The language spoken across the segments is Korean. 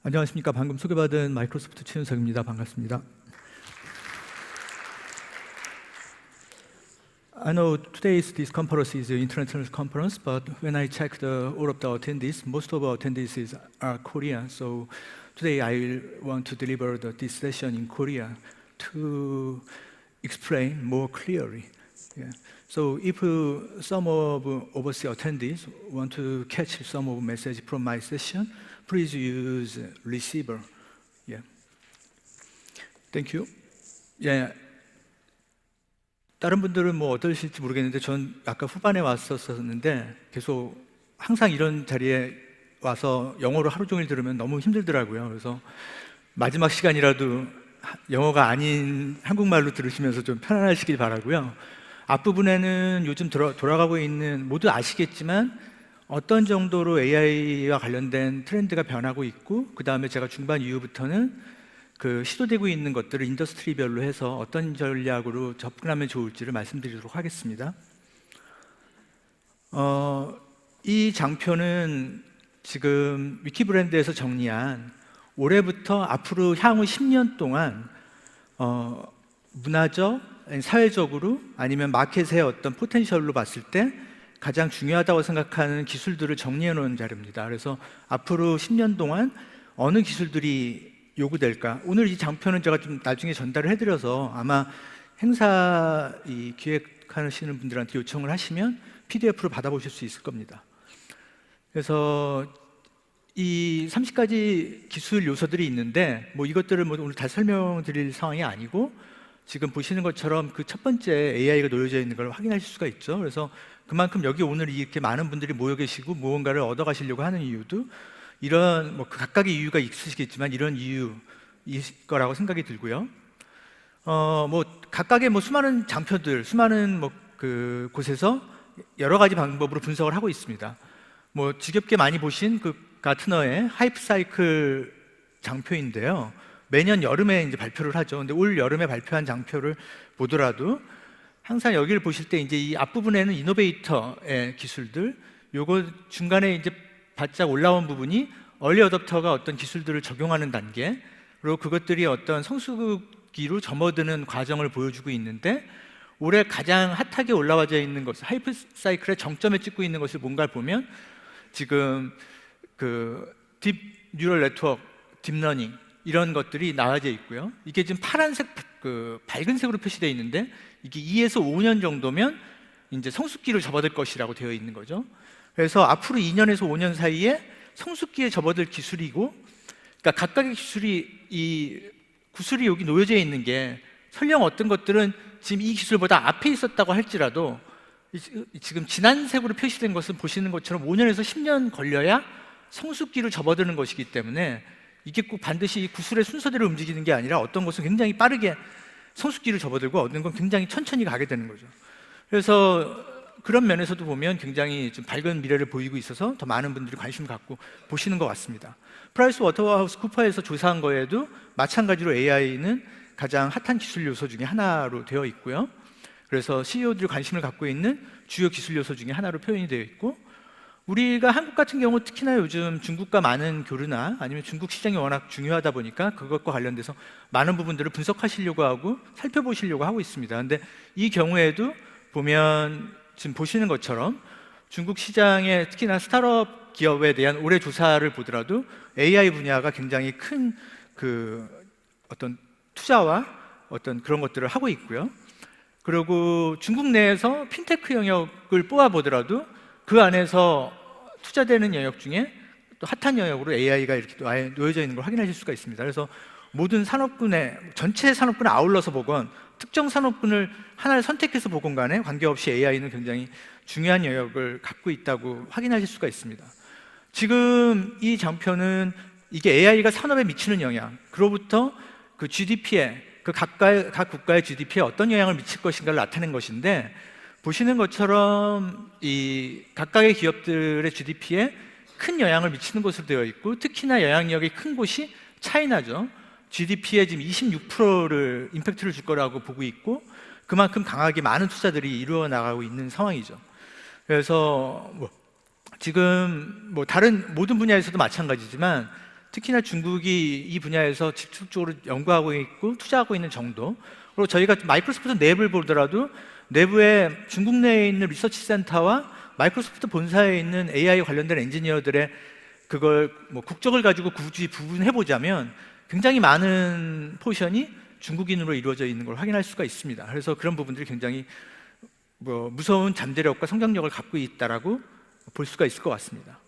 안녕하십니까. 방금 소개받은 마이크로소프트 최윤석입니다. 반갑습니다. I know this conference is an international conference, but when I checked all of the attendees, most of our attendees are Korean. So today I want to deliver this session in Korea to explain more clearly. Yeah. So if some of overseas attendees want to catch some of message from my session, please use receiver. Yeah. Thank you. Yeah. 다른 분들은 뭐 어떠실지 모르겠는데 전 아까 후반에 왔었는데 계속 항상 이런 자리에 와서 영어로 하루 종일 들으면 너무 힘들더라고요. 그래서 마지막 시간이라도 영어가 아닌 한국말로 들으시면서 좀 편안하시길 바라고요. 앞부분에는 요즘 돌아가고 있는, 모두 아시겠지만 어떤 정도로 AI와 관련된 트렌드가 변하고 있고, 그 다음에 제가 중반 이후부터는 그 시도되고 있는 것들을 인더스트리별로 해서 어떤 전략으로 접근하면 좋을지를 말씀드리도록 하겠습니다. 이 장표는 지금 위키브랜드에서 정리한 올해부터 앞으로 향후 10년 동안 문화적, 사회적으로 아니면 마켓의 어떤 포텐셜로 봤을 때 가장 중요하다고 생각하는 기술들을 정리해 놓은 자료입니다. 그래서 앞으로 10년 동안 어느 기술들이 요구될까? 오늘 이 장표는 제가 좀 나중에 전달을 해드려서 아마 행사 기획하시는 분들한테 요청을 하시면 PDF로 받아보실 수 있을 겁니다. 그래서 이 30가지 기술 요소들이 있는데 뭐 이것들을 오늘 다 설명드릴 상황이 아니고, 지금 보시는 것처럼 그 첫 번째 AI가 놓여져 있는 걸 확인하실 수가 있죠. 그래서 그만큼 여기 오늘 이렇게 많은 분들이 모여 계시고 무언가를 얻어 가시려고 하는 이유도 이런 뭐 각각의 이유가 있으시겠지만 이런 이유일 거라고 생각이 들고요. 뭐 각각의 뭐 수많은 장표들, 수많은 뭐 그 곳에서 여러 가지 방법으로 분석을 하고 있습니다. 뭐 지겹게 많이 보신 그 가트너의 하이프 사이클 장표인데요. 매년 여름에 이제 발표를 하죠. 근데 올 여름에 발표한 장표를 보더라도 항상 여기를 보실 때 이제 이 앞부분에는 이노베이터의 기술들, 요거 중간에 이제 바짝 올라온 부분이 얼리 어댑터가 어떤 기술들을 적용하는 단계, 그리고 그것들이 어떤 성수기로 접어드는 과정을 보여주고 있는데, 올해 가장 핫하게 올라와져 있는 것, 하이프 사이클의 정점에 찍고 있는 것을 뭔가를 보면 지금 그 딥 뉴럴 네트워크, 딥러닝 이런 것들이 나와져 있고요. 이게 지금 파란색, 그 밝은 색으로 표시되어 있는데 이게 2에서 5년 정도면 이제 성숙기를 접어들 것이라고 되어 있는 거죠. 그래서 앞으로 2년에서 5년 사이에 성숙기에 접어들 기술이고, 그러니까 각각의 구슬이 여기 놓여져 있는 게 설령 어떤 것들은 지금 이 기술보다 앞에 있었다고 할지라도 지금 진한 색으로 표시된 것은 보시는 것처럼 5년에서 10년 걸려야 성숙기를 접어드는 것이기 때문에 이게 꼭 반드시 구슬의 순서대로 움직이는 게 아니라 어떤 것은 굉장히 빠르게 성숙기를 접어들고 어떤 건 굉장히 천천히 가게 되는 거죠. 그래서 그런 면에서도 보면 굉장히 좀 밝은 미래를 보이고 있어서 더 많은 분들이 관심을 갖고 보시는 것 같습니다. 프라이스 워터하우스 쿠퍼에서 조사한 거에도 마찬가지로 AI는 가장 핫한 기술 요소 중에 하나로 되어 있고요. 그래서 CEO들이 관심을 갖고 있는 주요 기술 요소 중에 하나로 표현이 되어 있고, 우리가 한국 같은 경우 특히나 요즘 중국과 많은 교류나 아니면 중국 시장이 워낙 중요하다 보니까 그것과 관련돼서 많은 부분들을 분석하시려고 하고 살펴보시려고 하고 있습니다. 근데 이 경우에도 보면 지금 보시는 것처럼 중국 시장의 특히나 스타트업 기업에 대한 올해 조사를 보더라도 AI 분야가 굉장히 큰 그 어떤 투자와 어떤 그런 것들을 하고 있고요. 그리고 중국 내에서 핀테크 영역을 뽑아보더라도 그 안에서 투자되는 영역 중에 또 핫한 영역으로 AI가 이렇게 또 아예 놓여져 있는 걸 확인하실 수가 있습니다. 그래서 모든 산업군에, 전체 산업군을 아울러서 보건 특정 산업군을 하나를 선택해서 보건 간에 관계없이 AI는 굉장히 중요한 영역을 갖고 있다고 확인하실 수가 있습니다. 지금 이 장표는 이게 AI가 산업에 미치는 영향, 그로부터 그 GDP에, 각 국가의 GDP에 어떤 영향을 미칠 것인가를 나타낸 것인데, 보시는 것처럼 이 각각의 기업들의 GDP에 큰 영향을 미치는 것으로 되어 있고, 특히나 영향력이 큰 곳이 차이나죠. GDP에 지금 26%를 임팩트를 줄 거라고 보고 있고, 그만큼 강하게 많은 투자들이 이루어 나가고 있는 상황이죠. 그래서 지금 다른 모든 분야에서도 마찬가지지만 특히나 중국이 이 분야에서 집중적으로 연구하고 있고 투자하고 있는 정도. 그리고 저희가 마이크로소프트 내부를 보더라도 내부에 중국 내에 있는 리서치 센터와 마이크로소프트 본사에 있는 AI 관련된 엔지니어들의 그걸 뭐 국적을 가지고 굳이 구분해 보자면 굉장히 많은 포션이 중국인으로 이루어져 있는 걸 확인할 수가 있습니다. 그래서 그런 부분들이 굉장히 무서운 잠재력과 성장력을 갖고 있다라고 볼 수가 있을 것 같습니다.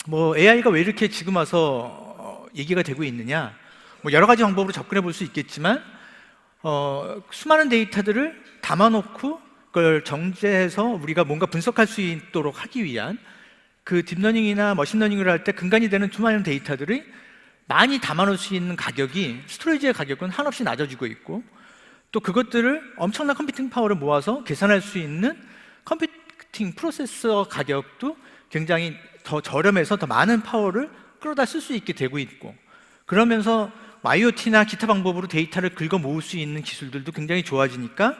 AI가 왜 이렇게 지금 와서 얘기가 되고 있느냐? 여러 가지 방법으로 접근해 볼 수 있겠지만 수많은 데이터들을 담아놓고 그걸 정제해서 우리가 뭔가 분석할 수 있도록 하기 위한 그 딥러닝이나 머신러닝을 할 때 근간이 되는 수많은 데이터들이 많이 담아놓을 수 있는 가격이, 스토리지의 가격은 한없이 낮아지고 있고, 또 그것들을 엄청난 컴퓨팅 파워를 모아서 계산할 수 있는 컴퓨팅 프로세서 가격도 굉장히 더 저렴해서 더 많은 파워를 끌어다 쓸 수 있게 되고 있고, 그러면서 IoT나 기타 방법으로 데이터를 긁어 모을 수 있는 기술들도 굉장히 좋아지니까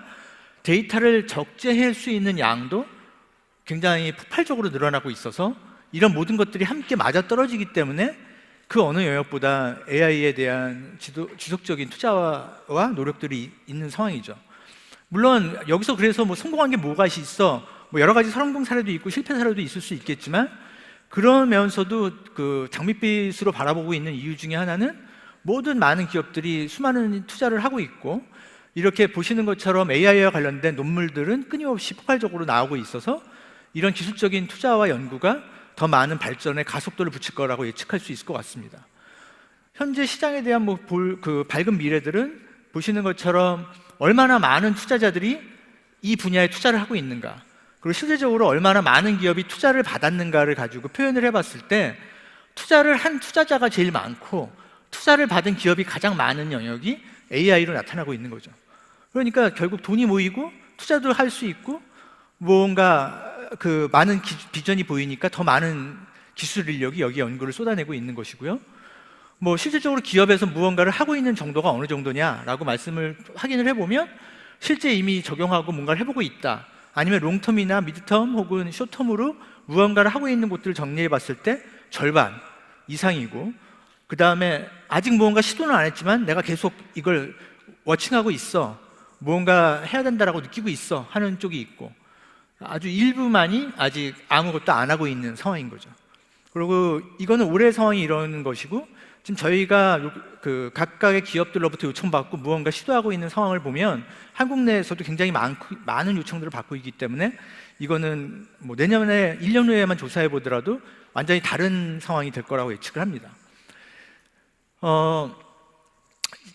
데이터를 적재할 수 있는 양도 굉장히 폭발적으로 늘어나고 있어서 이런 모든 것들이 함께 맞아떨어지기 때문에 그 어느 영역보다 AI에 대한 지속적인 투자와 노력들이 있는 상황이죠. 물론 여기서 그래서 성공한 게 뭐가 있어, 여러 가지 성공 사례도 있고 실패 사례도 있을 수 있겠지만, 그러면서도 그 장밋빛으로 바라보고 있는 이유 중에 하나는 모든 많은 기업들이 수많은 투자를 하고 있고, 이렇게 보시는 것처럼 AI와 관련된 논문들은 끊임없이 폭발적으로 나오고 있어서 이런 기술적인 투자와 연구가 더 많은 발전에 가속도를 붙일 거라고 예측할 수 있을 것 같습니다. 현재 시장에 대한 그 밝은 미래들은 보시는 것처럼 얼마나 많은 투자자들이 이 분야에 투자를 하고 있는가, 그리고 실제적으로 얼마나 많은 기업이 투자를 받았는가를 가지고 표현을 해봤을 때, 투자를 한 투자자가 제일 많고 투자를 받은 기업이 가장 많은 영역이 AI로 나타나고 있는 거죠. 그러니까 결국 돈이 모이고 투자도 할 수 있고 뭔가 그 많은 비전이 보이니까 더 많은 기술 인력이 여기 연구를 쏟아내고 있는 것이고요. 실질적으로 기업에서 무언가를 하고 있는 정도가 어느 정도냐라고 말씀을 확인을 해보면 실제 이미 적용하고 뭔가를 해보고 있다, 아니면 롱텀이나 미드텀 혹은 숏텀으로 무언가를 하고 있는 곳들을 정리해 봤을 때 절반 이상이고, 그 다음에 아직 무언가 시도는 안 했지만 내가 계속 이걸 워칭하고 있어, 무언가 해야 된다라고 느끼고 있어 하는 쪽이 있고, 아주 일부만이 아직 아무것도 안 하고 있는 상황인 거죠. 그리고 이거는 올해 상황이 이런 것이고, 지금 저희가 그 각각의 기업들로부터 요청받고 무언가 시도하고 있는 상황을 보면 한국 내에서도 굉장히 많은 요청들을 받고 있기 때문에 이거는 내년에 1년 후에만 조사해 보더라도 완전히 다른 상황이 될 거라고 예측을 합니다.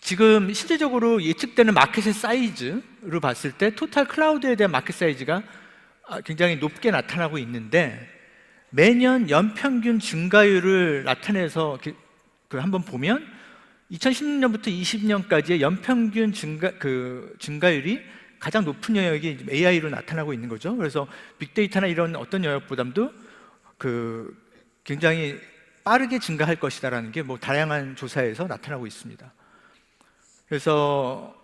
지금 실제적으로 예측되는 마켓의 사이즈로 봤을 때 토탈 클라우드에 대한 마켓 사이즈가 굉장히 높게 나타나고 있는데, 매년 연평균 증가율을 나타내서 한번 보면 2016년부터 20년까지의 연평균 증가율이 가장 높은 영역이 AI로 나타나고 있는 거죠. 그래서 빅데이터나 이런 어떤 영역보다도 굉장히 빠르게 증가할 것이다라는 게 다양한 조사에서 나타나고 있습니다. 그래서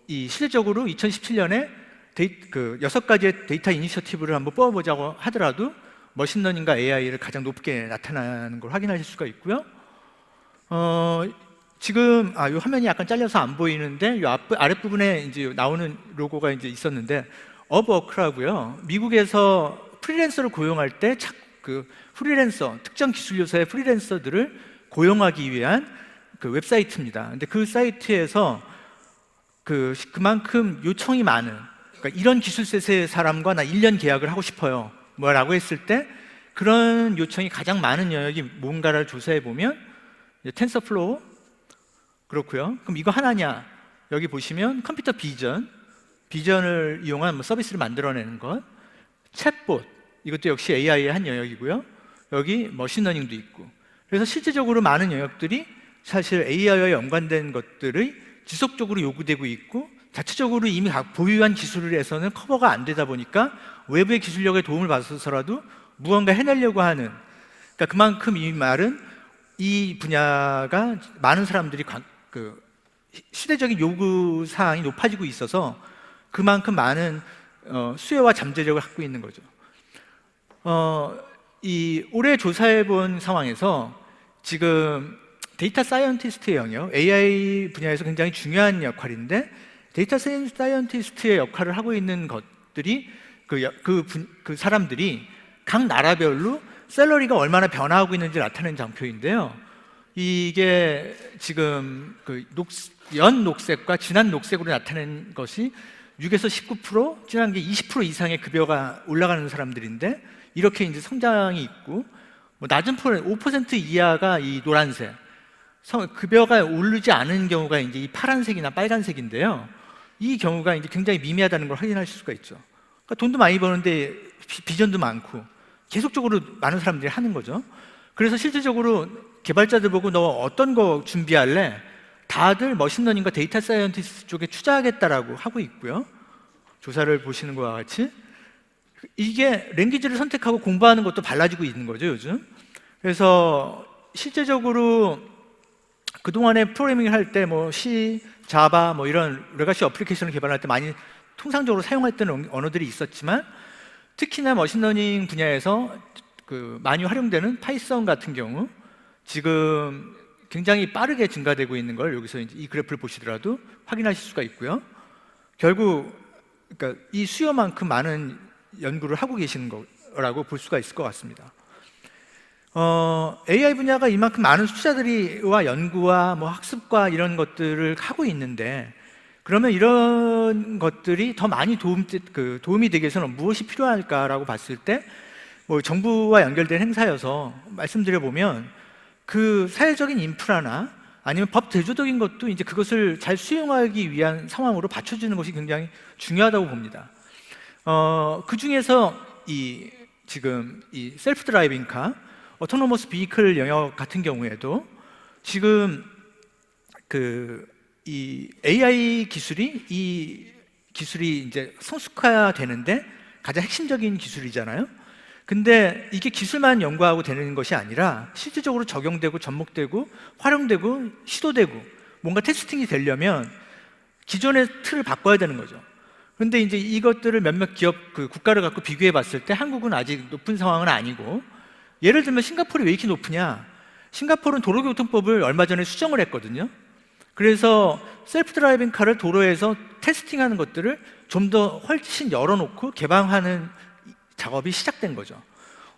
이 실질적으로 2017년에 6가지의 데이터 이니셔티브를 한번 뽑아보자고 하더라도 머신러닝과 AI를 가장 높게 나타나는 걸 확인하실 수가 있고요. 지금 이 화면이 약간 잘려서 안 보이는데 이 아랫부분에 이제 나오는 로고가 이제 있었는데, 업워크라고요. 미국에서 프리랜서를 고용할 때 프리랜서, 특정 기술 요소의 프리랜서들을 고용하기 위한 그 웹사이트입니다. 근데 그 사이트에서 그만큼 요청이 많은, 그러니까 이런 기술셋의 사람과 나 1년 계약을 하고 싶어요 라고 했을 때 그런 요청이 가장 많은 영역이 뭔가를 조사해 보면 텐서플로우, 그렇고요. 그럼 이거 하나냐? 여기 보시면 컴퓨터 비전을 이용한 서비스를 만들어내는 것, 챗봇, 이것도 역시 AI의 한 영역이고요. 여기 머신러닝도 있고, 그래서 실제적으로 많은 영역들이 사실 AI와 연관된 것들이 지속적으로 요구되고 있고, 자체적으로 이미 보유한 기술을 해서는 커버가 안 되다 보니까 외부의 기술력의 도움을 받아서라도 무언가 해내려고 하는, 그러니까 그만큼 이 말은 이 분야가 많은 사람들이 시대적인 요구 사항이 높아지고 있어서 그만큼 많은 수요와 잠재력을 갖고 있는 거죠. 이 올해 조사해 본 상황에서 지금 데이터 사이언티스트의 영역, AI 분야에서 굉장히 중요한 역할인데 데이터 사이언티스트의 역할을 하고 있는 것들이 그 사람들이 각 나라별로 샐러리가 얼마나 변화하고 있는지 나타내는 장표인데요. 이게 지금 연 녹색과 진한 녹색으로 나타낸 것이 6에서 19%, 진한 게 20% 이상의 급여가 올라가는 사람들인데 이렇게 이제 성장이 있고 낮은 5% 이하가 이 노란색, 급여가 오르지 않은 경우가 이제 이 파란색이나 빨간색인데요. 이 경우가 이제 굉장히 미미하다는 걸 확인하실 수가 있죠. 그러니까 돈도 많이 버는데 비전도 많고 계속적으로 많은 사람들이 하는 거죠. 그래서 실질적으로 개발자들 보고 너 어떤 거 준비할래? 다들 머신러닝과 데이터 사이언티스트 쪽에 투자하겠다라고 하고 있고요. 조사를 보시는 것과 같이 이게 랭귀지를 선택하고 공부하는 것도 달라지고 있는 거죠, 요즘. 그래서 실제적으로 그동안에 프로그래밍을 할 때 C, 자바 이런 레가시 어플리케이션을 개발할 때 많이 통상적으로 사용했던 언어들이 있었지만 특히나 머신러닝 분야에서 많이 활용되는 파이썬 같은 경우 지금 굉장히 빠르게 증가되고 있는 걸 여기서 이제 이 그래프를 보시더라도 확인하실 수가 있고요. 결국 그러니까 이 수요만큼 많은 연구를 하고 계시는 거라고 볼 수가 있을 것 같습니다. AI 분야가 이만큼 많은 투자들이와 연구와 학습과 이런 것들을 하고 있는데 그러면 이런 것들이 더 많이 도움이 되기 위해서는 무엇이 필요할까라고 봤을 때 정부와 연결된 행사여서 말씀드려보면 그 사회적인 인프라나 아니면 법 대조적인 것도 이제 그것을 잘 수용하기 위한 상황으로 받쳐주는 것이 굉장히 중요하다고 봅니다. 그 중에서 지금 이 셀프 드라이빙 카, 오토노머스 비이클 영역 같은 경우에도 지금 이 AI 기술이 이제 성숙화되는데 가장 핵심적인 기술이잖아요. 근데 이게 기술만 연구하고 되는 것이 아니라 실질적으로 적용되고 접목되고 활용되고 시도되고 뭔가 테스팅이 되려면 기존의 틀을 바꿔야 되는 거죠. 그런데 이제 이것들을 몇몇 기업 국가를 갖고 비교해 봤을 때 한국은 아직 높은 상황은 아니고 예를 들면 싱가포르이 왜 이렇게 높으냐? 싱가포르는 도로교통법을 얼마 전에 수정을 했거든요. 그래서 셀프 드라이빙 카를 도로에서 테스팅하는 것들을 좀 더 훨씬 열어놓고 개방하는 작업이 시작된 거죠.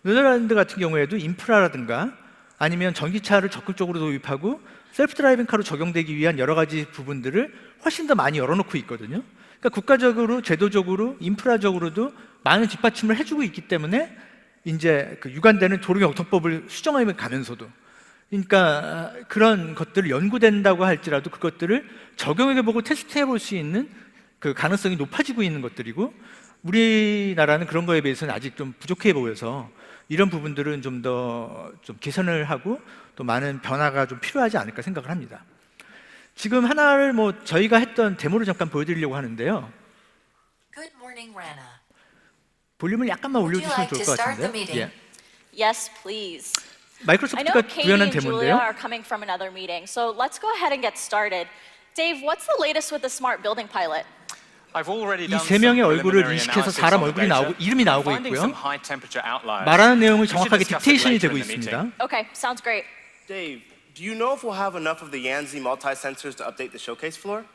네덜란드 같은 경우에도 인프라라든가 아니면 전기차를 적극적으로 도입하고 셀프 드라이빙 카로 적용되기 위한 여러 가지 부분들을 훨씬 더 많이 열어놓고 있거든요. 그러니까 국가적으로, 제도적으로, 인프라적으로도 많은 뒷받침을 해주고 있기 때문에 이제 유관되는 도로교통법을 수정해 가면서도 그러니까 그런 것들을 연구된다고 할지라도 그것들을 적용해보고 테스트해볼 수 있는 그 가능성이 높아지고 있는 것들이고 우리나라는 그런 거에 비해서는 아직 좀 부족해 보여서 이런 부분들은 좀 더 개선을 하고 또 많은 변화가 좀 필요하지 않을까 생각을 합니다. 지금 하나를 저희가 했던 데모를 잠깐 보여드리려고 하는데요. Good morning, Rana. 볼륨을 약간만 Would you 올려주시면 like to 좋을 것 start the 같은데. meeting? Yes, please. I know 마이크로소프트가 Katie 구현한 and Julia 데모인데요. are coming from another meeting, so let's go ahead and get started. Dave, what's the latest with the smart building pilot? 이 세 명의 얼굴을 인식해서 사람 얼굴이 나오고 이름이 나오고 있고요. 말하는 내용이 정확하게 딕테이션이 되고 있습니다. Okay, sounds great. Dave, do you know if we'll have enough of the Yanzi multi-sensors to update the showcase floor?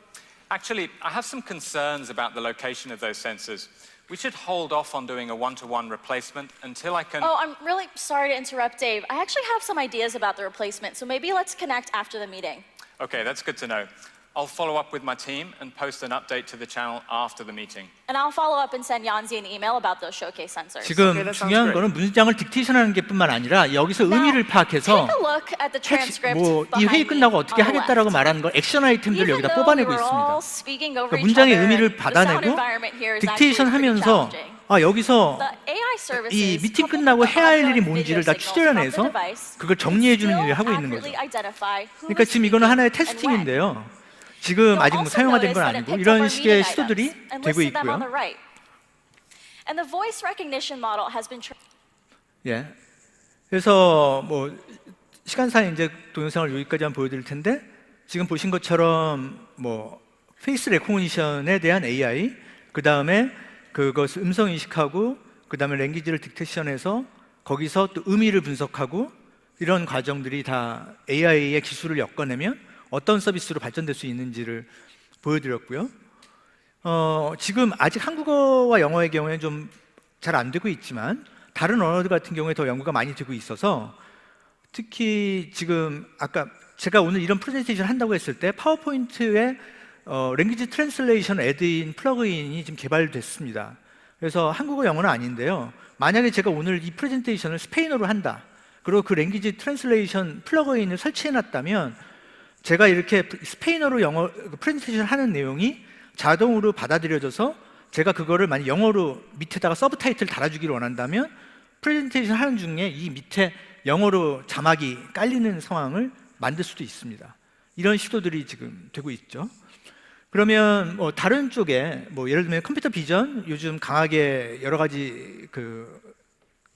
Actually, I have some concerns about the location of those sensors. We should hold off on doing a one-to-one replacement until I can... Oh, I'm really sorry to interrupt, Dave. I actually have some ideas about the replacement, so maybe let's connect after the meeting. Okay, that's good to know. I'll follow up with my team and post an update to the channel after the meeting. And I'll follow up and send Yanzi an email about those showcase sensors. 지금 that sounds 중요한 great. 거는 문장을 딕테이션하는 게 뿐만 아니라 여기서 의미를 파악해서 Take a look at the transcript 이 회의 behind 끝나고 me 어떻게 on the 하겠다라고 left. 말하는 걸 액션 아이템들을 Even 여기다 though 뽑아내고 we're 있습니다. all speaking over 그러니까 each 문장의 other, 의미를 the sound 받아내고 environment here is actually 딕테이션 pretty 하면서 challenging. 여기서 The AI services 이 미팅 coupled 끝나고 with the 해야 할 일이 audio and 뭔지를 다 video signals from the 추려내서 device 그걸 정리해 주는 still 일을 하고 있는 거죠. accurately identify who 그러니까 is 지금 이거는 하나의 speaking and when. 테스팅인데요. 지금 아직 사용화된 건 아니고 이런 식의 시도들이 되고 있고요. And the voice recognition model has been 예. 그래서 시간상 이제 동영상을 여기까지 한번 보여드릴 텐데 지금 보신 것처럼 페이스 레코니션에 대한 AI, 그 다음에 그것을 음성 인식하고 그 다음에 랭귀지를 딕테이션해서 거기서 또 의미를 분석하고 이런 과정들이 다 AI의 기술을 엮어내면 어떤 서비스로 발전될 수 있는지를 보여드렸고요. 지금 아직 한국어와 영어의 경우에는 좀 잘 안 되고 있지만 다른 언어들 같은 경우에 더 연구가 많이 되고 있어서 특히 지금 아까 제가 오늘 이런 프레젠테이션 한다고 했을 때 파워포인트에 랭귀지 트랜슬레이션 애드인 플러그인이 지금 개발됐습니다. 그래서 한국어 영어는 아닌데요. 만약에 제가 오늘 이 프레젠테이션을 스페인어로 한다. 그리고 그 랭귀지 트랜슬레이션 플러그인을 설치해 놨다면 제가 이렇게 스페인어로 영어 프레젠테이션을 하는 내용이 자동으로 받아들여져서 제가 그거를 만약 영어로 밑에다가 서브타이틀 달아주기를 원한다면 프레젠테이션 하는 중에 이 밑에 영어로 자막이 깔리는 상황을 만들 수도 있습니다. 이런 시도들이 지금 되고 있죠. 그러면 뭐 다른 쪽에 뭐 예를 들면 컴퓨터 비전 요즘 강하게 여러 가지 그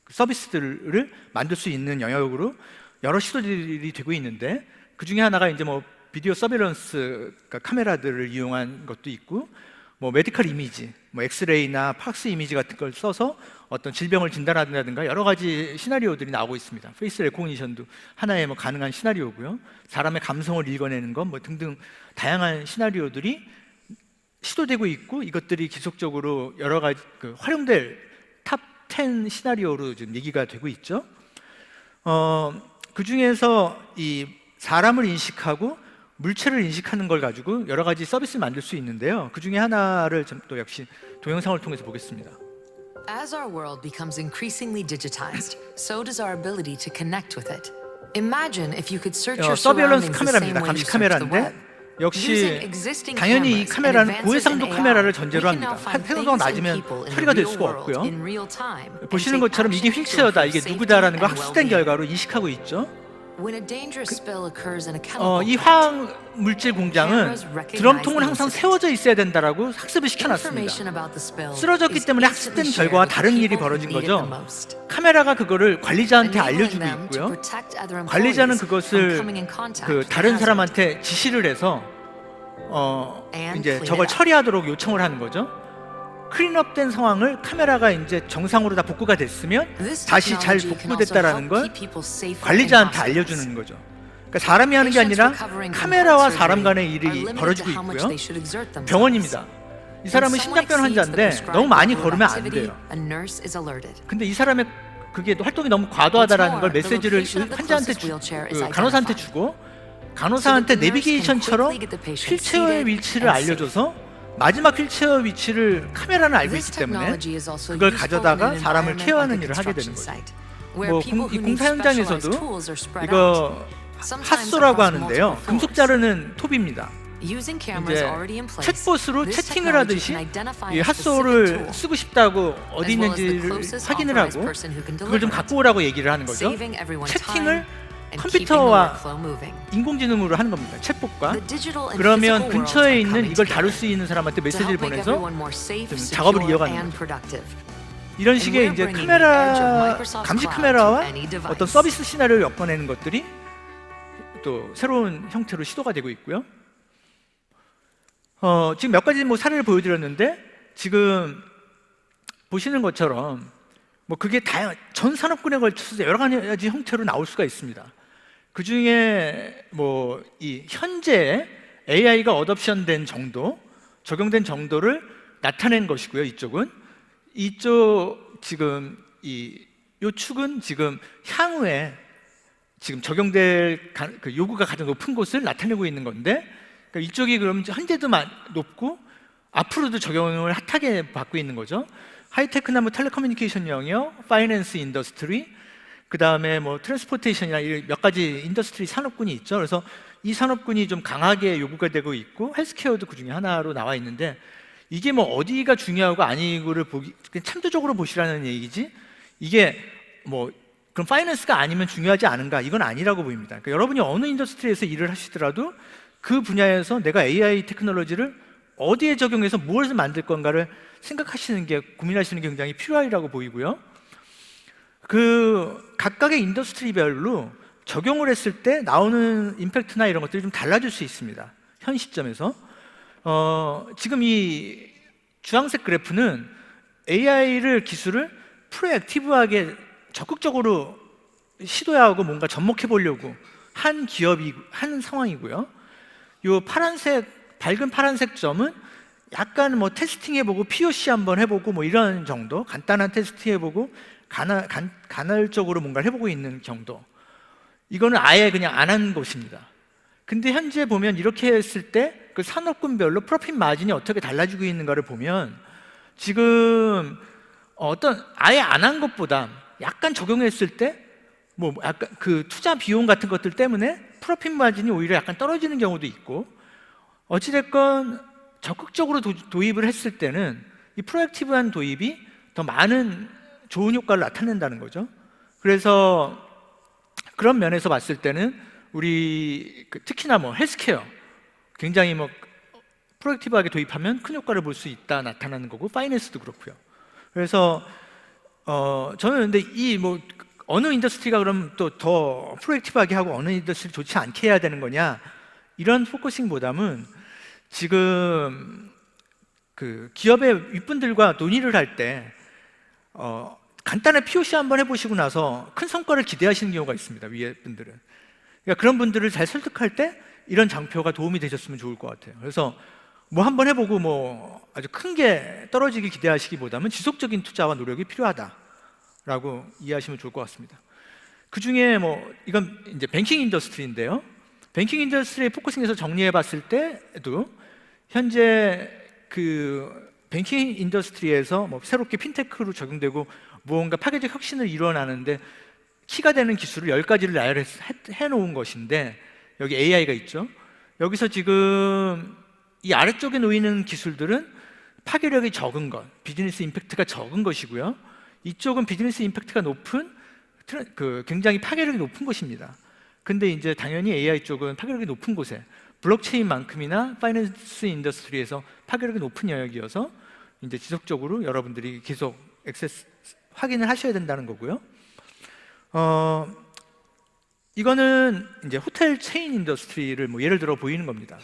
서비스들을 만들 수 있는 영역으로 여러 시도들이 되고 있는데 그 중에 하나가 이제 뭐 비디오 서베일런스 그러니까 카메라들을 이용한 것도 있고 뭐 메디컬 이미지, 뭐 엑스레이나 팍스 이미지 같은 걸 써서 어떤 질병을 진단한다든가 여러 가지 시나리오들이 나오고 있습니다. 페이스 레코그니션도 하나의 뭐 가능한 시나리오고요. 사람의 감성을 읽어내는 것 뭐 등등 다양한 시나리오들이 시도되고 있고 이것들이 지속적으로 여러 가지 활용될 탑 10 시나리오로 지금 얘기가 되고 있죠. 그 중에서 이 사람을 인식하고 물체를 인식하는 걸 가지고 여러 가지 서비스를 만들 수 있는데요. 그 중에 하나를 좀 또 역시 동영상을 통해서 보겠습니다. As our world becomes increasingly digitized, so does our ability to connect with it. Imagine if you could search your 서베일런스 surroundings the same 카메라입니다. way you 감시 search the 카메라인데 web. 역시 당연히 이 카메라는 고해상도 카메라를 전제로 합니다. 해상도가 낮으면 처리가 될 수가 없고요. 보시는 것처럼 이게 휠체어다, 이게 누구다라는 걸 학습된 결과로 인식하고 있죠. 이 화학 물질 공장은 드럼통은 항상 세워져 있어야 된다라고 학습을 시켜놨습니다. 쓰러졌기 때문에 학습된 결과와 다른 일이 벌어진 거죠. 카메라가 그거를 관리자한테 알려주고 있고요. 관리자는 그것을 다른 사람한테 지시를 해서 이제 저걸 처리하도록 요청을 하는 거죠. 클린업된 상황을 카메라가 이제 정상으로 다 복구가 됐으면 다시 잘 복구됐다라는 걸 관리자한테 알려주는 거죠. 그러니까 사람이 하는 게 아니라 카메라와 사람 간의 일이 벌어지고 있고요. 병원입니다. 이 사람은 심장병 환자인데 너무 많이 걸으면 안 돼요. 근데 이 사람의 그게 활동이 너무 과도하다라는 걸 메시지를 환자한테 간호사한테 주고 간호사한테 내비게이션처럼 휠체어의 위치를 알려줘서 마지막 휠체어 위치를 카메라는 알고 있기 때문에 그걸 가져다가 사람을 케어하는 일을 하게 되는 거죠. 뭐 이 공사 현장에서도 이거 핫소라고 하는데요. 금속 자르는 톱입니다. 이제 챗봇으로 채팅을 하듯이 이 핫소를 쓰고 싶다고 어디 있는지를 확인을 하고 그걸 좀 갖고 오라고 얘기를 하는 거죠. 채팅을 컴퓨터와 인공지능으로 하는 겁니다. 챗봇과. 그러면 근처에 있는 이걸 다룰 수 있는 사람한테 메시지를 보내서 좀 작업을 이어가는 거죠. 이런 식의 이제 카메라, 감시 카메라와 어떤 서비스 시나리오를 엮어내는 것들이 또 새로운 형태로 시도가 되고 있고요. 지금 몇 가지 뭐 사례를 보여드렸는데 지금 보시는 것처럼 뭐 그게 전 산업군에 걸쳐서 여러 가지 형태로 나올 수가 있습니다. 그 중에 뭐 이 현재 AI가 어덥션된 정도, 적용된 정도를 나타낸 것이고요. 이쪽 지금 요 축은 지금 향후에 지금 적용될 그 요구가 가장 높은 곳을 나타내고 있는 건데, 그러니까 이쪽이 그럼 현재도 높고 앞으로도 적용을 핫하게 받고 있는 거죠. 하이테크나 뭐 텔레커뮤니케이션 영역, 파이낸스 인더스트리, 그 다음에 뭐 트랜스포테이션이나 몇 가지 인더스트리 산업군이 있죠. 그래서 이 산업군이 좀 강하게 요구가 되고 있고 헬스케어도 그 중에 하나로 나와 있는데, 이게 뭐 어디가 중요하고 아니고를 참조적으로 보시라는 얘기지, 이게 뭐 그럼 파이낸스가 아니면 중요하지 않은가, 이건 아니라고 보입니다. 그러니까 여러분이 어느 인더스트리에서 일을 하시더라도 그 분야에서 내가 AI 테크놀로지를 어디에 적용해서 무엇을 만들 건가를 생각하시는 게, 고민하시는 게 굉장히 필요하리라고 보이고요. 그 각각의 인더스트리별로 적용을 했을 때 나오는 임팩트나 이런 것들이 좀 달라질 수 있습니다. 현 시점에서. 지금 이 주황색 그래프는 AI를 기술을 프로액티브하게 적극적으로 시도하고 뭔가 접목해 보려고 한 상황이고요. 요 파란색, 밝은 파란색 점은 약간 뭐 테스팅 해보고 POC 한번 해보고 뭐 이런 정도, 간단한 테스팅 해보고 간헐적으로 뭔가를 해보고 있는 정도. 이거는 아예 그냥 안 한 것입니다. 근데 현재 보면 이렇게 했을 때 그 산업군별로 프로핏 마진이 어떻게 달라지고 있는가를 보면 지금 어떤 아예 안 한 것보다 약간 적용했을 때 뭐 약간 그 투자 비용 같은 것들 때문에 프로핏 마진이 오히려 약간 떨어지는 경우도 있고, 어찌됐건 적극적으로 도입을 했을 때는 이 프로액티브한 도입이 더 많은 좋은 효과를 나타낸다는 거죠. 그래서 그런 면에서 봤을 때는 우리 특히나 뭐 헬스케어 굉장히 뭐 프로액티브하게 도입하면 큰 효과를 볼 수 있다 나타나는 거고, 파이낸스도 그렇고요. 그래서 저는 근데 이 뭐 어느 인더스트리가 그럼 또 더 프로액티브하게 하고 어느 인더스트리 좋지 않게 해야 되는 거냐, 이런 포커싱보다는 지금 그 기업의 윗분들과 논의를 할 때 간단한 POC 한번 해보시고 나서 큰 성과를 기대하시는 경우가 있습니다. 위에 분들은. 그러니까 그런 분들을 잘 설득할 때 이런 장표가 도움이 되셨으면 좋을 것 같아요. 그래서 뭐 한번 해보고 뭐 아주 큰 게 떨어지길 기대하시기보다는 지속적인 투자와 노력이 필요하다라고 이해하시면 좋을 것 같습니다. 그 중에 뭐 이건 이제 뱅킹 인더스트리인데요. 뱅킹 인더스트리의 포커싱에서 정리해봤을 때도 현재 그 뱅킹 인더스트리에서 뭐 새롭게 핀테크로 적용되고 무언가 파괴적 혁신을 이루어나는데 키가 되는 기술을 10가지를 나열해 놓은 것인데, 여기 AI가 있죠. 여기서 지금 이 아래쪽에 놓이는 기술들은 파괴력이 적은 것, 비즈니스 임팩트가 적은 것이고요. 이쪽은 비즈니스 임팩트가 높은 굉장히 파괴력이 높은 것입니다. 근데 이제 당연히 AI 쪽은 파괴력이 높은 곳에 블록체인만큼이나 파이낸스 인더스트리에서 파괴력이 높은 영역이어서 이제 지속적으로 여러분들이 계속 확인을 하셔야 된다는 거고요. 이거는 이제 호텔 체인 인더스트리를 뭐 예를 들어 보이는 겁니다.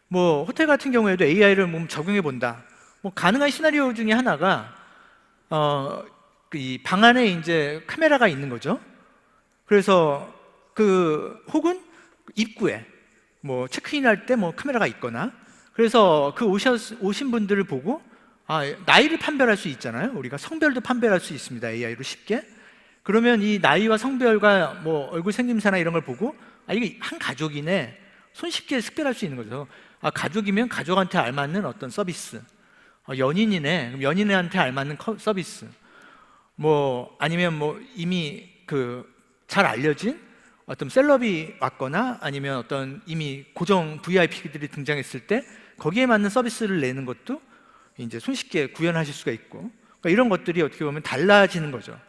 뭐 호텔 같은 경우에도 AI를 뭐 적용해 본다. 뭐 가능한 시나리오 중에 하나가 이 방 안에 이제 카메라가 있는 거죠. 그래서 혹은 입구에 뭐 체크인할 때 뭐 카메라가 있거나, 그래서 그 오신 분들을 보고 나이를 판별할 수 있잖아요. 우리가 성별도 판별할 수 있습니다. AI로 쉽게. 그러면 이 나이와 성별과 뭐 얼굴 생김새나 이런 걸 보고 이게 한 가족이네, 손쉽게識別할 수 있는 거죠. 가족이면 가족한테 알맞는 어떤 서비스, 연인이네, 그럼 연인한테 알맞는 서비스, 뭐 아니면 뭐 이미 잘 알려진 어떤 셀럽이 왔거나 아니면 어떤 이미 고정 VIP들이 등장했을 때 거기에 맞는 서비스를 내는 것도 이제 손쉽게 구현하실 수가 있고, 그러니까 이런 것들이 어떻게 보면 달라지는 거죠.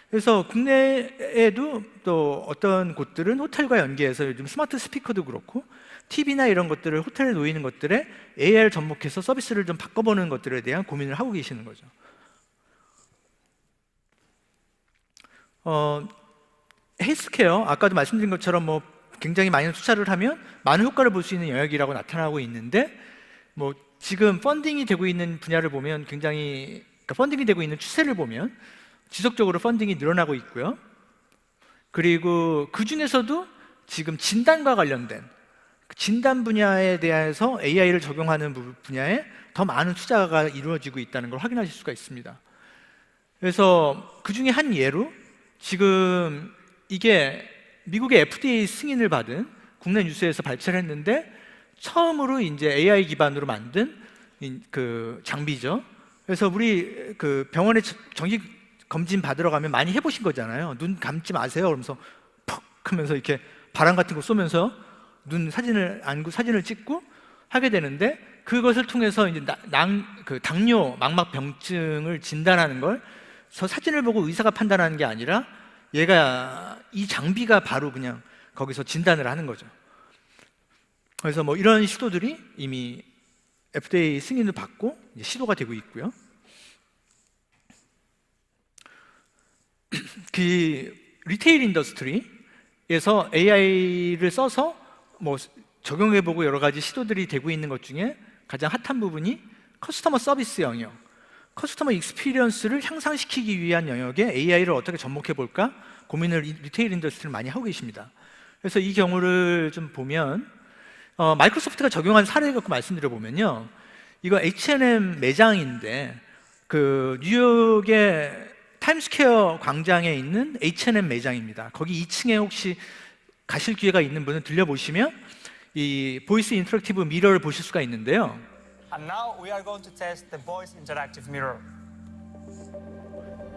그래서 국내에도 또 어떤 곳들은 호텔과 연계해서 요즘 스마트 스피커도 그렇고 TV나 이런 것들을 호텔에 놓이는 것들에 AI를 접목해서 서비스를 좀 바꿔보는 것들에 대한 고민을 하고 계시는 거죠. 헬스케어, 아까도 말씀드린 것처럼 뭐 굉장히 많은 투자를 하면 많은 효과를 볼 수 있는 영역이라고 나타나고 있는데, 뭐 지금 펀딩이 되고 있는 분야를 보면 그러니까 펀딩이 되고 있는 추세를 보면 지속적으로 펀딩이 늘어나고 있고요. 그리고 그 중에서도 지금 진단과 관련된 진단 분야에 대해서 AI를 적용하는 분야에 더 많은 투자가 이루어지고 있다는 걸 확인하실 수가 있습니다. 그래서 그 중에 한 예로 지금 이게 미국의 FDA 승인을 받은 국내 뉴스에서 발표를 했는데, 처음으로 이제 AI 기반으로 만든 그 장비죠. 그래서 우리 그 병원에 정기 검진 받으러 가면 많이 해보신 거잖아요. 눈 감지 마세요. 그러면서 퍽 하면서 이렇게 바람 같은 거 쏘면서 눈 사진을 안고 사진을 찍고 하게 되는데, 그것을 통해서 이제 당뇨 망막병증을 진단하는 걸 저 사진을 보고 의사가 판단하는 게 아니라 이 장비가 바로 그냥 거기서 진단을 하는 거죠. 그래서 뭐 이런 시도들이 이미 FDA 승인을 받고 이제 시도가 되고 있고요. 그 리테일 인더스트리에서 AI를 써서 뭐 적용해보고 여러 가지 시도들이 되고 있는 것 중에 가장 핫한 부분이 커스터머 서비스 영역. 커스터머 익스피리언스를 향상시키기 위한 영역에 AI를 어떻게 접목해 볼까 고민을 리테일 인더스트리를 많이 하고 계십니다. 그래서 이 경우를 좀 보면 마이크로소프트가 적용한 사례를 갖고 말씀드려 보면요, 이거 H&M 매장인데 그 뉴욕의 타임스퀘어 광장에 있는 H&M 매장입니다. 거기 2층에 혹시 가실 기회가 있는 분은 들려보시면 이 보이스 인터랙티브 미러를 보실 수가 있는데요. And now we are going to test the voice interactive mirror.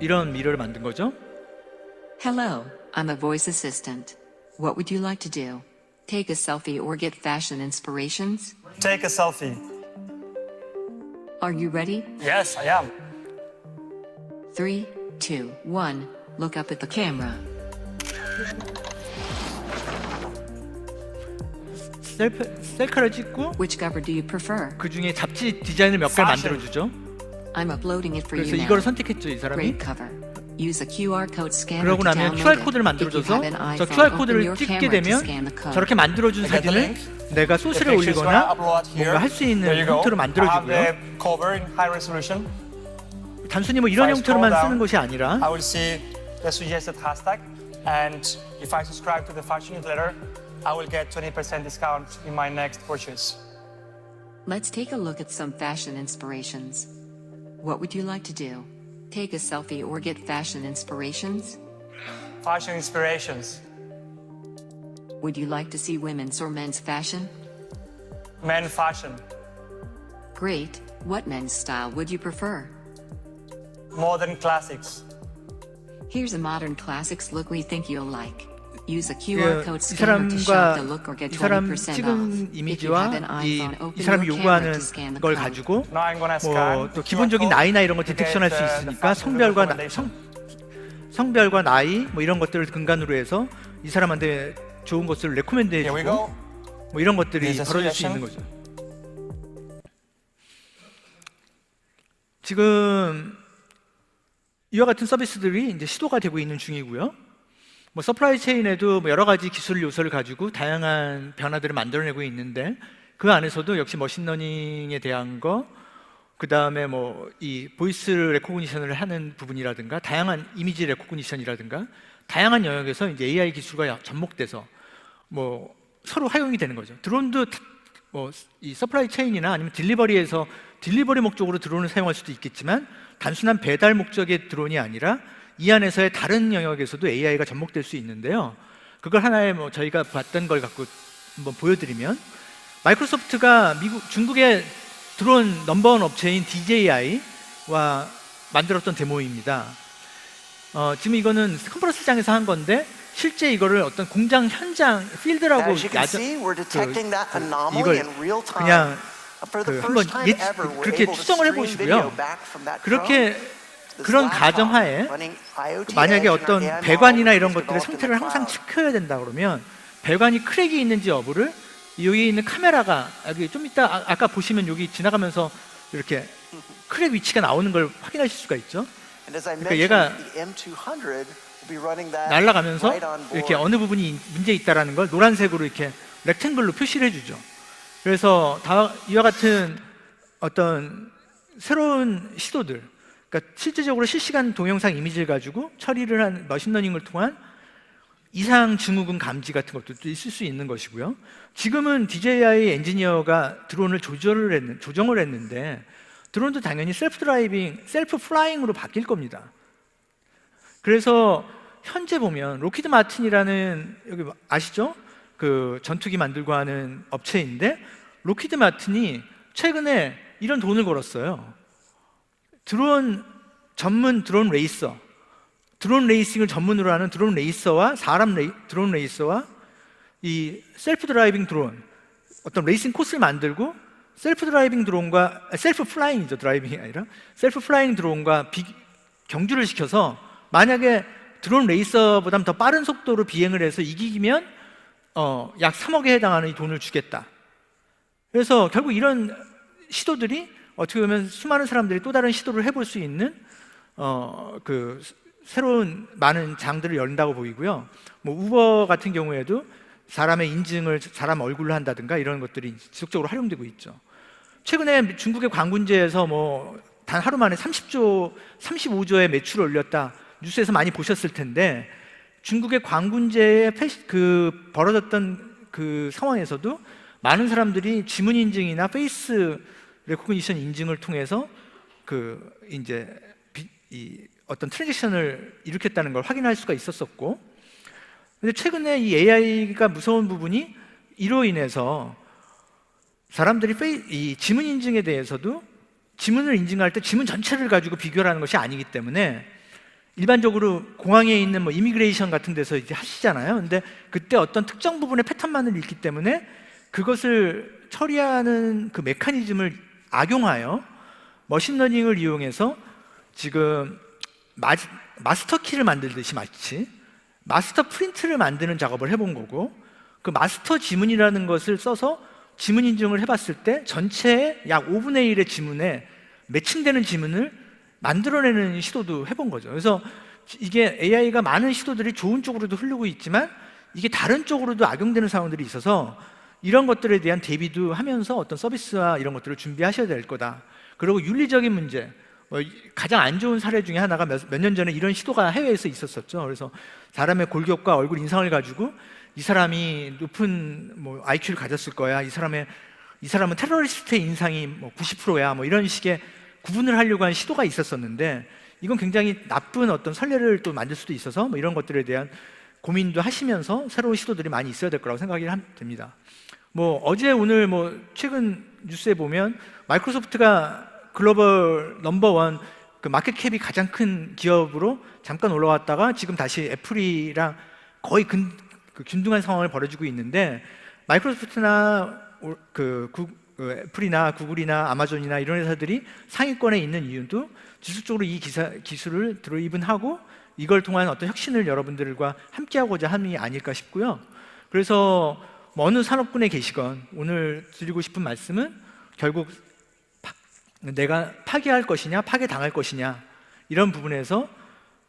이런 미러를 만든 거죠. Hello, I'm a voice assistant. What would you like to do? Take a selfie or get fashion inspirations? Take a selfie. Are you ready? Yes, I am. 3, 2, 1, look up at the camera. 셀카를 찍고 Which cover do you prefer? 그 중에 잡지 디자인을 몇 개 만들어주죠. I'm uploading it for you 그래서 now. 이거를 선택했죠, 이 사람이. Great cover. Use a QR code scanner 그러고 to 나면 download QR it. 코드를 If you 만들어줘서 have an 저 iPhone, QR open 코드를 your 찍게 camera to 되면 scan the code. 저렇게 만들어준 I get the 사진을 link. 내가 The 소스에 picture is 올리거나 gonna upload here. 뭔가 할 수 있는 There you go. 형태로 I have 만들어주고요. the cover in high resolution. 단순히 뭐 이런 If I 형태로만 scroll 쓰는 down, 것이 아니라 I will see the suggested hashtag, and if I subscribe to the fashion newsletter, I will get 20% discount in my next purchase. Let's take a look at some fashion inspirations. What would you like to do? Take a selfie or get fashion inspirations? Fashion inspirations. Would you like to see women's or men's fashion? Men fashion. Great. What men's style would you prefer? Modern classics. Here's a modern classics look we think you'll like. Use a QR code 이 scanner to shop the look or 사람과 get 이 사람 20% off. 찍은 If you have 이미지와 an iPhone, 이 open 사람이 your camera 요구하는 to scan the 걸 code. 가지고 Now I'm gonna scan 뭐 또 the QR 기본적인 code 나이나 이런 거 to 디텍션할 get 수 the 있으니까 fashion 성별과 나이 뭐 이런 것들을 근간으로 해서 이 사람한테 좋은 것을 레코멘드 Here we 해주고 go. 뭐 이런 것들이 There's a 벌어질 수 suggestion. 있는 거죠. 지금 이와 같은 서비스들이 이제 시도가 되고 있는 중이고요. 뭐 서플라이 체인에도 뭐 여러 가지 기술 요소를 가지고 다양한 변화들을 만들어내고 있는데 그 안에서도 역시 머신러닝에 대한 거, 그 다음에 뭐 이 보이스 레코그니션을 하는 부분이라든가 다양한 이미지 레코그니션이라든가 다양한 영역에서 이제 AI 기술과 접목돼서 뭐 서로 활용이 되는 거죠. 드론도 뭐 이 서플라이 체인이나 아니면 딜리버리에서 딜리버리 목적으로 드론을 사용할 수도 있겠지만 단순한 배달 목적의 드론이 아니라 이 안에서의 다른 영역에서도 AI가 접목될 수 있는데요. 그걸 하나의 뭐 저희가 봤던 걸 갖고 한번 보여드리면 마이크로소프트가 중국의 드론 넘버원 업체인 DJI와 만들었던 데모입니다. 지금 이거는 컨퍼런스장에서 한 건데 실제 이거를 어떤 공장 현장 필드라고 As you can see, we're detecting that anomaly 이걸 in real time. 그냥 For the 한번 first time ever, we're 그렇게 able to 추정을 stream 해보시고요. video back from that drone. 그렇게 This 그런 laptop 가정하에 running IoT 만약에 Edge and 어떤 our AI 배관이나 model 이런 is 것들의 developed in 상태를 the 항상 cloud. 체크해야 된다 그러면 배관이 크랙이 있는지 여부를 여기 있는 카메라가 여기 좀 이따 아까 보시면 여기 지나가면서 이렇게 크랙 위치가 나오는 걸 확인하실 수가 있죠. And as I 그러니까 mentioned, 얘가 the M200 will be running that 날아가면서 right on board. 이렇게 어느 부분이 문제 있다라는 걸 노란색으로 이렇게 렉탱글로 표시를 해주죠. 그래서 이와 같은 어떤 새로운 시도들, 그러니까 실제적으로 실시간 동영상 이미지를 가지고 처리를 한 머신러닝을 통한 이상 증후군 감지 같은 것도 있을 수 있는 것이고요. 지금은 DJI 엔지니어가 드론을 조정을 했는데 드론도 당연히 셀프 플라잉으로 바뀔 겁니다. 그래서 현재 보면 로키드 마틴이라는 여기 아시죠? 그 전투기 만들고 하는 업체인데 로키드 마틴이 최근에 이런 돈을 걸었어요. 전문 드론 레이서, 드론 레이싱을 전문으로 하는 드론 레이서와 드론 레이서와 이 셀프 드라이빙 드론, 어떤 레이싱 코스를 만들고 셀프 드라이빙 드론과 셀프 플라잉이죠, 드라이빙이 아니라 셀프 플라잉 드론과 경주를 시켜서 만약에 드론 레이서보다 더 빠른 속도로 비행을 해서 이기면 약 3억에 해당하는 이 돈을 주겠다. 그래서 결국 이런 시도들이 어떻게 보면 수많은 사람들이 또 다른 시도를 해볼 수 있는 그 새로운 많은 장들을 열린다고 보이고요. 뭐 우버 같은 경우에도 사람의 인증을 사람 얼굴로 한다든가 이런 것들이 지속적으로 활용되고 있죠. 최근에 중국의 광군제에서 뭐 단 하루 만에 35조의 매출을 올렸다. 뉴스에서 많이 보셨을 텐데 중국의 광군제에 벌어졌던 그 상황에서도 많은 사람들이 지문 인증이나 페이스 레코그니션 인증을 통해서 어떤 트랜잭션을 일으켰다는 걸 확인할 수가 있었었고, 근데 최근에 이 AI가 무서운 부분이 이로 인해서 사람들이 이 지문 인증에 대해서도 지문을 인증할 때 지문 전체를 가지고 비교를 하는 것이 아니기 때문에 일반적으로 공항에 있는 뭐 이미그레이션 같은 데서 이제 하시잖아요. 근데 그때 어떤 특정 부분의 패턴만을 읽기 때문에 그것을 처리하는 그 메커니즘을 악용하여 머신러닝을 이용해서 지금 마스터 키를 만들듯이 마치 마스터 프린트를 만드는 작업을 해본 거고, 그 마스터 지문이라는 것을 써서 지문 인증을 해봤을 때 전체의 약 5분의 1의 지문에 매칭되는 지문을 만들어내는 시도도 해본 거죠. 그래서 이게 AI가 많은 시도들이 좋은 쪽으로도 흐르고 있지만 이게 다른 쪽으로도 악용되는 상황들이 있어서 이런 것들에 대한 대비도 하면서 어떤 서비스와 이런 것들을 준비하셔야 될 거다. 그리고 윤리적인 문제, 가장 안 좋은 사례 중에 하나가 몇 년 전에 이런 시도가 해외에서 있었었죠. 그래서 사람의 골격과 얼굴 인상을 가지고 이 사람이 높은 IQ를 가졌을 거야, 이 사람은 테러리스트의 인상이 90%야, 이런 식의 구분을 하려고 한 시도가 있었었는데, 이건 굉장히 나쁜 어떤 선례를 또 만들 수도 있어서 이런 것들에 대한 고민도 하시면서 새로운 시도들이 많이 있어야 될 거라고 생각이 됩니다. 어제 오늘 최근 뉴스에 보면 마이크로소프트가 글로벌 넘버원 그 마켓캡이 가장 큰 기업으로 잠깐 올라왔다가 지금 다시 애플이랑 거의 균등한 상황을 벌여지고 있는데, 마이크로소프트나 애플이나 구글이나 아마존이나 이런 회사들이 상위권에 있는 이유도 지속적으로 이 기술을 드라이브하고 이걸 통한 어떤 혁신을 여러분들과 함께하고자 함이 아닐까 싶고요. 그래서 어느 산업군에 계시건 오늘 드리고 싶은 말씀은 결국 내가 파괴할 것이냐 파괴당할 것이냐, 이런 부분에서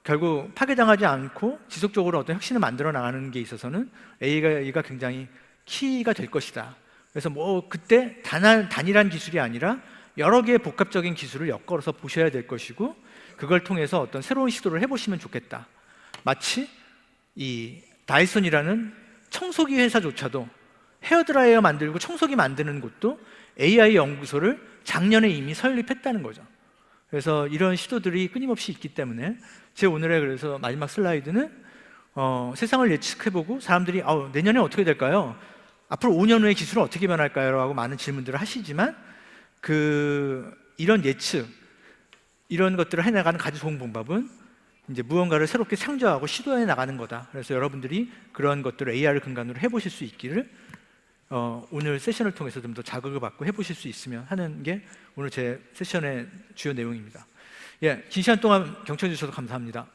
결국 파괴당하지 않고 지속적으로 어떤 혁신을 만들어 나가는 게 있어서는 AI가 굉장히 키가 될 것이다. 그래서 그때 단일한 기술이 아니라 여러 개의 복합적인 기술을 엮어서 보셔야 될 것이고, 그걸 통해서 어떤 새로운 시도를 해보시면 좋겠다. 마치 이 다이슨이라는 청소기 회사조차도 헤어드라이어 만들고 청소기 만드는 곳도 AI 연구소를 작년에 이미 설립했다는 거죠. 그래서 이런 시도들이 끊임없이 있기 때문에 제 오늘의 그래서 마지막 슬라이드는 세상을 예측해보고 사람들이 내년에 어떻게 될까요? 앞으로 5년 후에 기술은 어떻게 변할까요? 라고 많은 질문들을 하시지만 이런 예측, 이런 것들을 해나가는 가장 좋은 방법은 이제 무언가를 새롭게 창조하고 시도해 나가는 거다. 그래서 여러분들이 그런 것들을 AR을 근간으로 해보실 수 있기를 오늘 세션을 통해서 좀 더 자극을 받고 해보실 수 있으면 하는 게 오늘 제 세션의 주요 내용입니다. 긴 시간 동안 경청해 주셔서 감사합니다.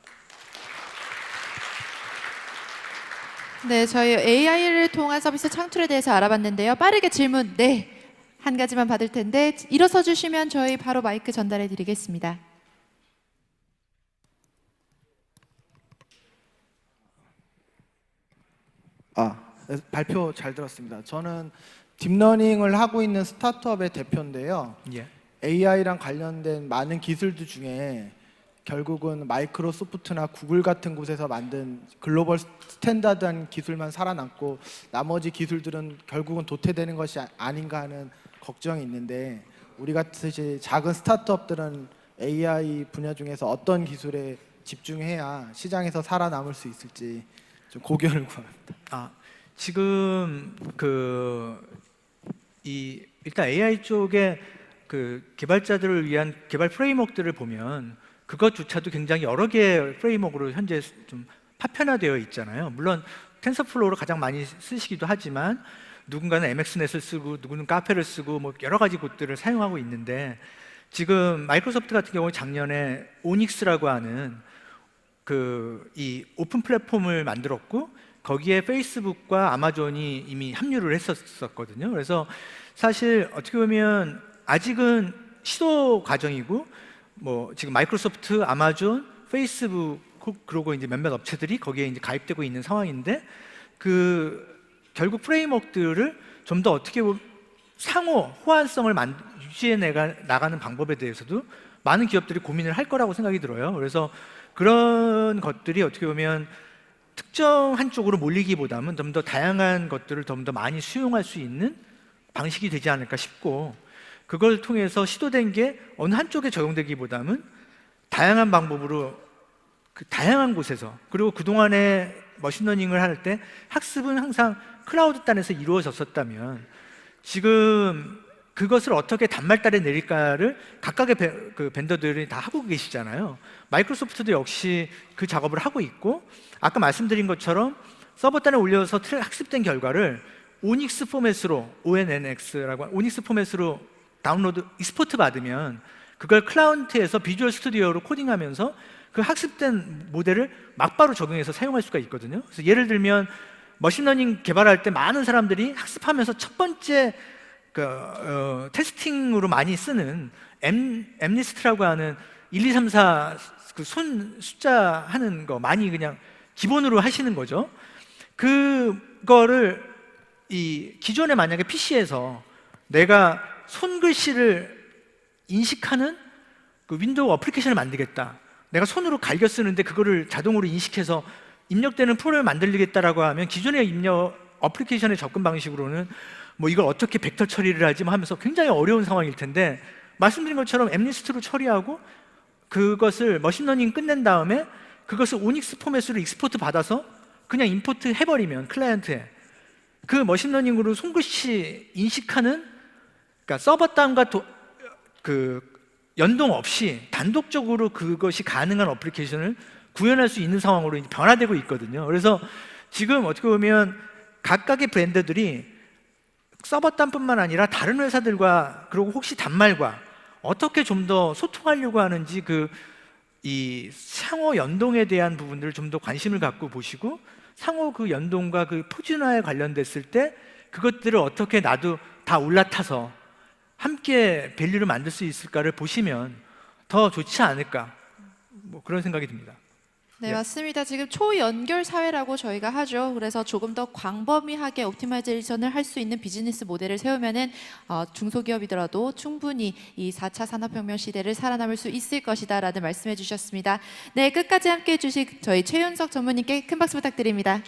네, 저희 AI를 통한 서비스 창출에 대해서 알아봤는데요. 빠르게 질문 한 가지만 받을 텐데 일어서 주시면 저희 바로 마이크 전달해 드리겠습니다. 발표 잘 들었습니다. 저는 딥러닝을 하고 있는 스타트업의 대표인데요. AI랑 관련된 많은 기술들 중에 결국은 마이크로소프트나 구글 같은 곳에서 만든 글로벌 스탠다드한 기술만 살아남고 나머지 기술들은 결국은 도태되는 것이 아닌가 하는 걱정이 있는데, 우리 같이 작은 스타트업들은 AI 분야 중에서 어떤 기술에 집중해야 시장에서 살아남을 수 있을지 좀 고견을 구합니다. 지금 일단 AI 쪽에 개발자들을 위한 개발 프레임워크들을 보면 그것조차도 굉장히 여러 개의 프레임워크로 현재 좀 파편화되어 있잖아요. 물론 텐서플로우를 가장 많이 쓰시기도 하지만 누군가는 MXNet을 쓰고 누구는 카페를 쓰고 여러 가지 곳들을 사용하고 있는데, 지금 마이크로소프트 같은 경우에 작년에 오닉스라고 하는 이 오픈 플랫폼을 만들었고 거기에 페이스북과 아마존이 이미 합류를 했었거든요. 그래서 사실 어떻게 보면 아직은 시도 과정이고 지금 마이크로소프트, 아마존, 페이스북 그리고 이제 몇몇 업체들이 거기에 이제 가입되고 있는 상황인데, 결국 프레임워크들을 좀 더 어떻게 보면 상호 호환성을 유지해 나가는 방법에 대해서도 많은 기업들이 고민을 할 거라고 생각이 들어요. 그래서 그런 것들이 어떻게 보면 특정 한쪽으로 몰리기보다는 좀 더 다양한 것들을 좀 더 많이 수용할 수 있는 방식이 되지 않을까 싶고, 그걸 통해서 시도된 게 어느 한쪽에 적용되기보다는 다양한 방법으로 다양한 곳에서, 그리고 그동안에 머신러닝을 할 때 학습은 항상 클라우드 단에서 이루어졌었다면 지금 그것을 어떻게 단말달에 내릴까를 각각의 벤더들이 다 하고 계시잖아요. 마이크로소프트도 역시 그 작업을 하고 있고, 아까 말씀드린 것처럼 서버단에 올려서 학습된 결과를 오닉스 포맷으로, ONNX라고 오닉스 포맷으로 다운로드, 익스포트 받으면 그걸 클라우드에서 비주얼 스튜디오로 코딩하면서 그 학습된 모델을 막바로 적용해서 사용할 수가 있거든요. 그래서 예를 들면 머신러닝 개발할 때 많은 사람들이 학습하면서 첫 번째 테스팅으로 많이 쓰는 엠리스트라고 하는 1, 2, 3, 4 그 손 숫자 하는 거 많이 그냥 기본으로 하시는 거죠. 그거를 이 기존에 만약에 PC에서 내가 손글씨를 인식하는 그 윈도우 어플리케이션을 만들겠다, 내가 손으로 갈겨 쓰는데 그거를 자동으로 인식해서 입력되는 프로그램을 만들겠다라고 하면 기존의 입력 어플리케이션의 접근 방식으로는 뭐 이걸 어떻게 벡터 처리를 하지 하면서 굉장히 어려운 상황일 텐데, 말씀드린 것처럼 엠리스트로 처리하고 그것을 머신러닝 끝낸 다음에 그것을 오닉스 포맷으로 익스포트 받아서 그냥 임포트 해버리면 클라이언트에 그 머신러닝으로 손글씨 인식하는, 그러니까 서버 다운과 그 연동 없이 단독적으로 그것이 가능한 어플리케이션을 구현할 수 있는 상황으로 이제 변화되고 있거든요. 그래서 지금 어떻게 보면 각각의 브랜드들이 서버단뿐만 아니라 다른 회사들과, 그리고 혹시 단말과 어떻게 좀 더 소통하려고 하는지 이 상호 연동에 대한 부분들을 좀 더 관심을 갖고 보시고, 상호 그 연동과 그 표준화에 관련됐을 때 그것들을 어떻게 나도 다 올라타서 함께 밸류를 만들 수 있을까를 보시면 더 좋지 않을까, 뭐 그런 생각이 듭니다. 네, 맞습니다. 지금 초연결 사회라고 저희가 하죠. 그래서 조금 더 광범위하게 옵티마이제이션을 할 수 있는 비즈니스 모델을 세우면은 중소기업이더라도 충분히 이 4차 산업혁명 시대를 살아남을 수 있을 것이다라는 말씀해 주셨습니다. 네, 끝까지 함께해 주신 저희 최윤석 전무님께 큰 박수 부탁드립니다.